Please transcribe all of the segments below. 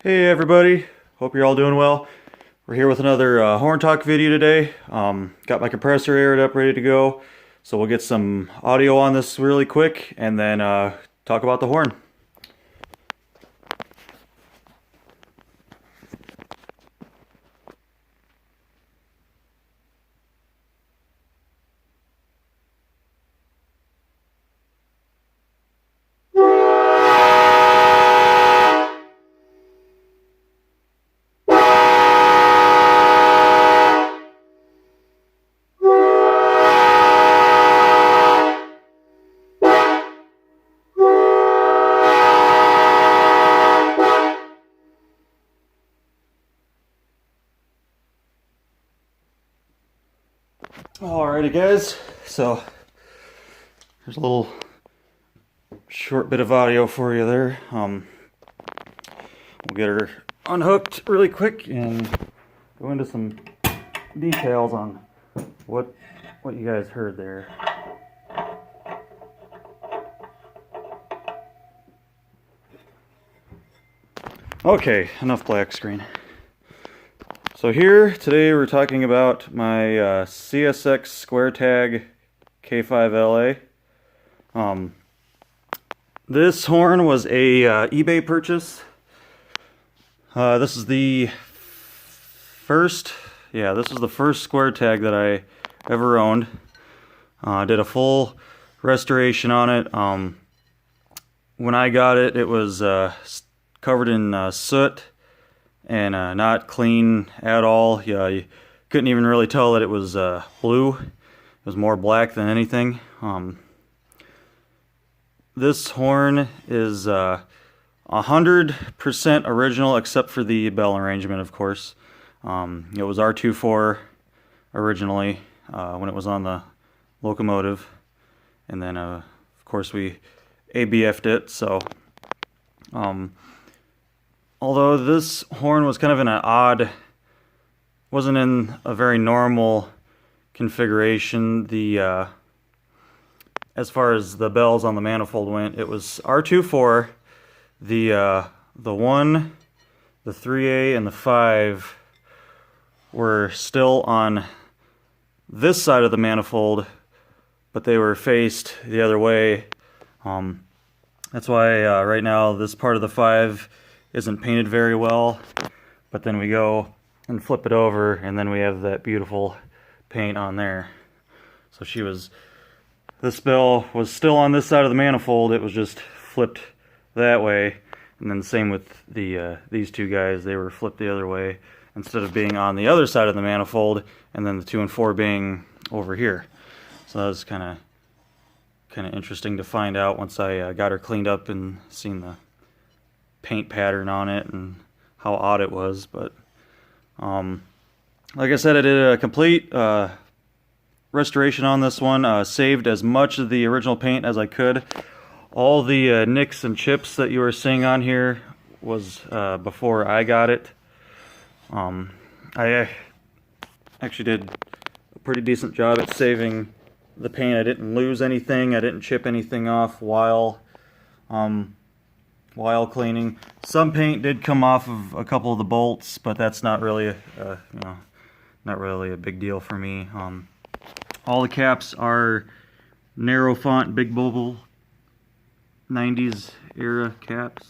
Hey everybody, hope you're all doing well. We're here with another horn talk video today. Got my compressor aired up, ready to go. So we'll get some audio on this really quick and then talk about the horn. Alrighty guys, so here's a little short bit of audio for you there. We'll get her unhooked really quick and go into some details on what you guys heard there. Okay, enough black screen. So here, today we're talking about my CSX square tag K5LA. This horn was a eBay purchase. This is the first square tag that I ever owned. I did a full restoration on it. When I got it, it was covered in soot and not clean at all. Yeah, you couldn't even really tell that it was blue. It was more black than anything. This horn is 100% original except for the bell arrangement, of course. It was R24 originally when it was on the locomotive, and then of course we ABF'd it. So although this horn was kind of in an odd, wasn't in a very normal configuration, the as far as the bells on the manifold went, it was R24. The 1, the 3A, and the 5 were still on this side of the manifold, but they were faced the other way. That's why right now this part of the 5 isn't painted very well, but then we go and flip it over and then we have that beautiful paint on there. So this bell was still on this side of the manifold, it was just flipped that way, and then the same with the these two guys, they were flipped the other way instead of being on the other side of the manifold, and then the 2 and 4 being over here. So that was kind of interesting to find out once I got her cleaned up and seen the paint pattern on it and how odd it was. But like I said, I did a complete restoration on this one. Saved as much of the original paint as I could. All the nicks and chips that you were seeing on here was before I got it. I actually did a pretty decent job at saving the paint. I didn't lose anything. I didn't chip anything off while cleaning. Some paint did come off of a couple of the bolts, but that's not really not really a big deal for me. All the caps are narrow font, big bubble 90s era caps.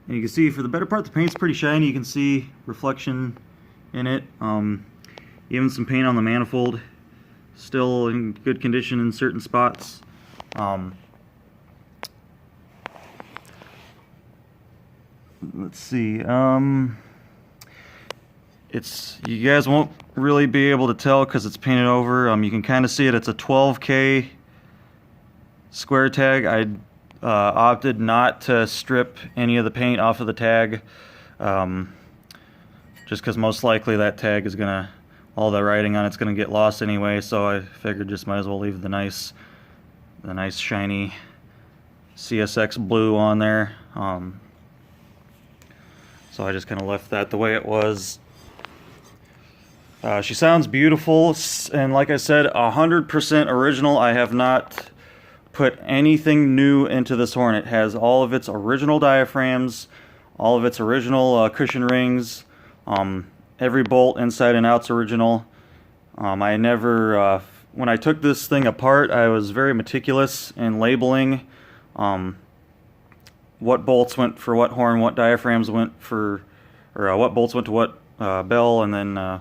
And you can see for the better part the paint's pretty shiny. You can see reflection in it. Even some paint on the manifold, still in good condition in certain spots. Let's see. You guys won't really be able to tell because it's painted over. You can kind of see it. It's a 12K square tag. I opted not to strip any of the paint off of the tag, just because most likely that tag is gonna, all the writing on it's gonna get lost anyway. So I figured just might as well leave the nice shiny CSX blue on there. So I just kind of left that the way it was. She sounds beautiful, and like I said, 100% original. I have not put anything new into this horn. It has all of its original diaphragms, all of its original cushion rings. Every bolt inside and out's original. I never, when I took this thing apart, I was very meticulous in labeling what bolts went for what horn, what diaphragms went for, or what bolts went to what bell, and then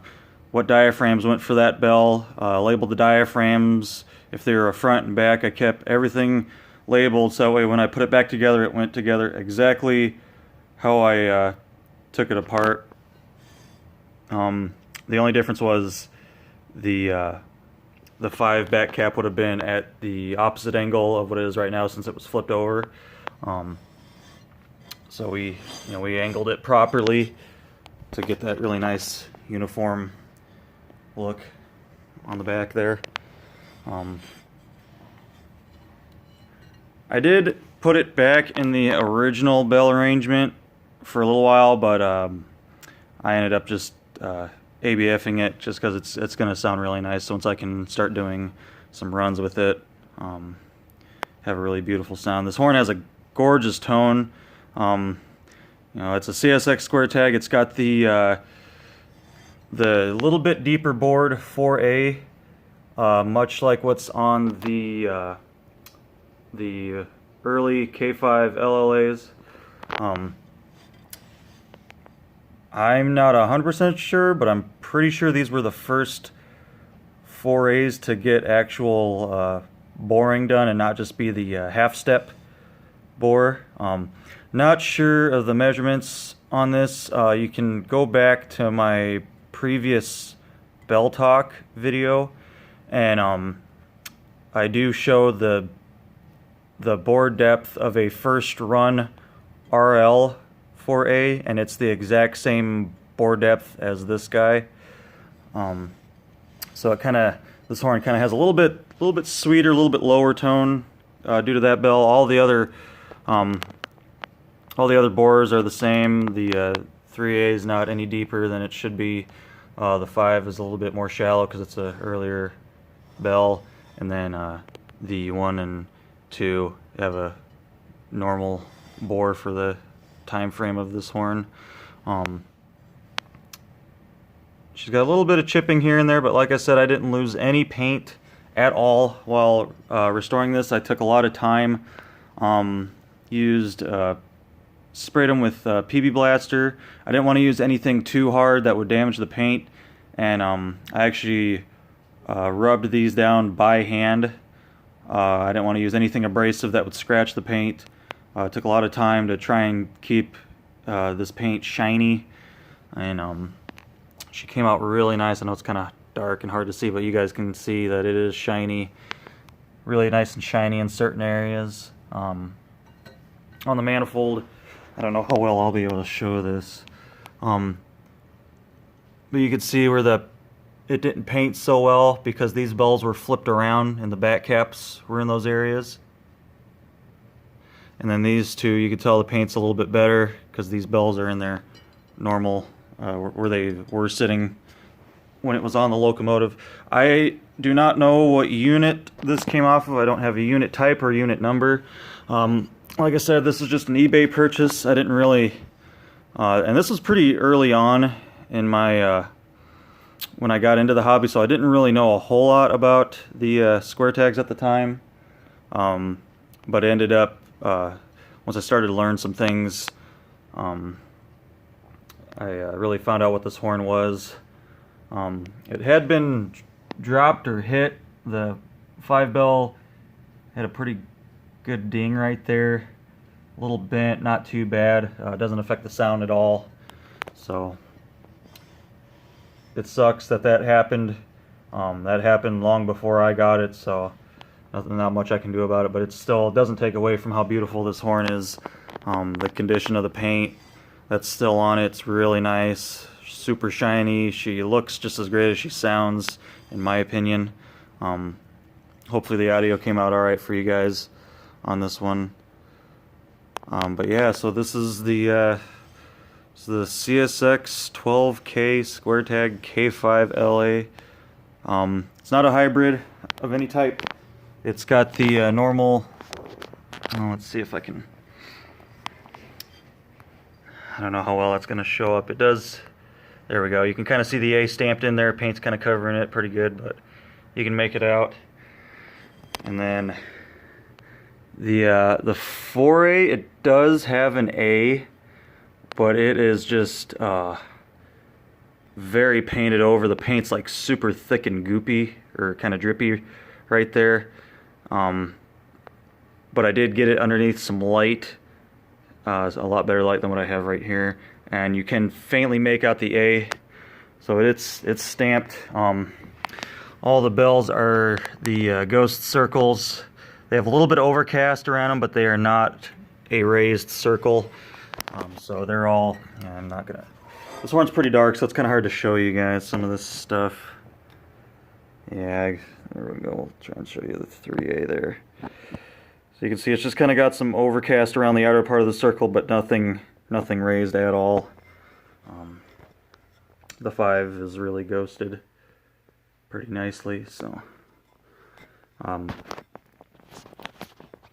what diaphragms went for that bell. Labeled the diaphragms if they were a front and back. I kept everything labeled so that way when I put it back together, it went together exactly how I took it apart. The only difference was the 5 back cap would have been at the opposite angle of what it is right now since it was flipped over. So we angled it properly to get that really nice uniform look on the back there. I did put it back in the original bell arrangement for a little while, but I ended up just ABFing it just because it's going to sound really nice once I can start doing some runs with it. Have a really beautiful sound. This horn has a gorgeous tone. It's a CSX square tag. It's got the little bit deeper board 4A, much like what's on the early K5LAs. I'm not 100% sure, but I'm pretty sure these were the first 4As to get actual boring done and not just be the half-step bore. Not sure of the measurements on this. You can go back to my previous bell talk video, and I do show the bore depth of a first run RL 4A, and it's the exact same bore depth as this guy. So this horn kind of has a little bit sweeter, a little bit lower tone due to that bell. All the other bores are the same. The 3A is not any deeper than it should be. The 5 is a little bit more shallow because it's an earlier bell, and then the 1 and 2 have a normal bore for the time frame of this horn. She's got a little bit of chipping here and there, but like I said, I didn't lose any paint at all while restoring this. I took a lot of time. Sprayed them with PB Blaster. I didn't want to use anything too hard that would damage the paint, and I actually rubbed these down by hand. I didn't want to use anything abrasive that would scratch the paint. It took a lot of time to try and keep this paint shiny, and she came out really nice. I know it's kind of dark and hard to see, but you guys can see that it is shiny, really nice and shiny in certain areas. On the manifold, I don't know how well I'll be able to show this, but you can see where it didn't paint so well because these bells were flipped around and the back caps were in those areas. And then these two, you can tell the paint's a little bit better because these bells are in their normal, where they were sitting when it was on the locomotive. I do not know what unit this came off of. I don't have a unit type or unit number. Like I said, this is just an eBay purchase. I didn't really, and this was pretty early on in my, when I got into the hobby, so I didn't really know a whole lot about the square tags at the time. But it ended up, once I started to learn some things, I really found out what this horn was. It had been dropped or hit. The 5 bell had a pretty good ding right there. A little bent, not too bad. It doesn't affect the sound at all. So it sucks that happened. That happened long before I got it, so not much I can do about it, but it still doesn't take away from how beautiful this horn is. The condition of the paint that's still on it's really nice, super shiny. She looks just as great as she sounds, in my opinion. Hopefully the audio came out alright for you guys on this one. But yeah, so this is the CSX 12K square tag K5LA. It's not a hybrid of any type. It's got the normal, let's see if I can, I don't know how well that's going to show up. It does, there we go. You can kind of see the A stamped in there. Paint's kind of covering it pretty good, but you can make it out. And then the 4A, it does have an A, but it is just very painted over. The paint's like super thick and goopy, or kind of drippy right there. But I did get it underneath some light, a lot better light than what I have right here, and you can faintly make out the A. So it's stamped. All the bells are the ghost circles. They have a little bit of overcast around them, but they are not a raised circle. So they're all, yeah, I'm not gonna, this horn's pretty dark, so it's kind of hard to show you guys some of this stuff. Yeah, there we go. We'll try and show you the 3A there. So you can see it's just kind of got some overcast around the outer part of the circle, but nothing raised at all. The 5 is really ghosted pretty nicely, so.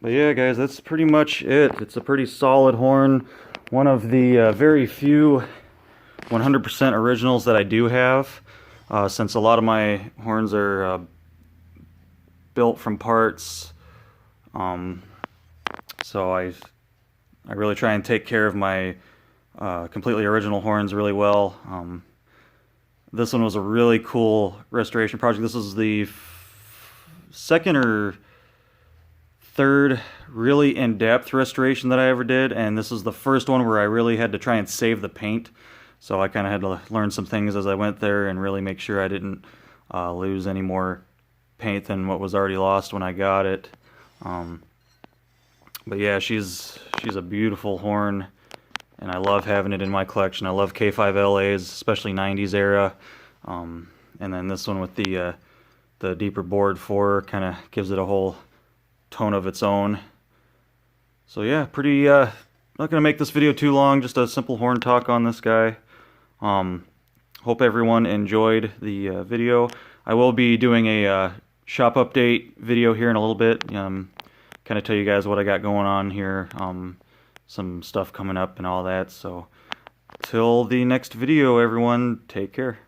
But yeah, guys, that's pretty much it. It's a pretty solid horn. One of the very few 100% originals that I do have, since a lot of my horns are built from parts. So I really try and take care of my completely original horns really well. This one was a really cool restoration project. This is the second or third really in-depth restoration that I ever did, and this is the first one where I really had to try and save the paint. So I kind of had to learn some things as I went there and really make sure I didn't lose any more paint than what was already lost when I got it. But yeah, she's a beautiful horn, and I love having it in my collection. I love K5LAs, especially 90s era. And then this one with the deeper bored 4 kind of gives it a whole tone of its own. So yeah, pretty, not going to make this video too long, just a simple horn talk on this guy. Hope everyone enjoyed the video. I will be doing a shop update video here in a little bit. Kind of tell you guys what I got going on here, some stuff coming up and all that. So till the next video, everyone, take care.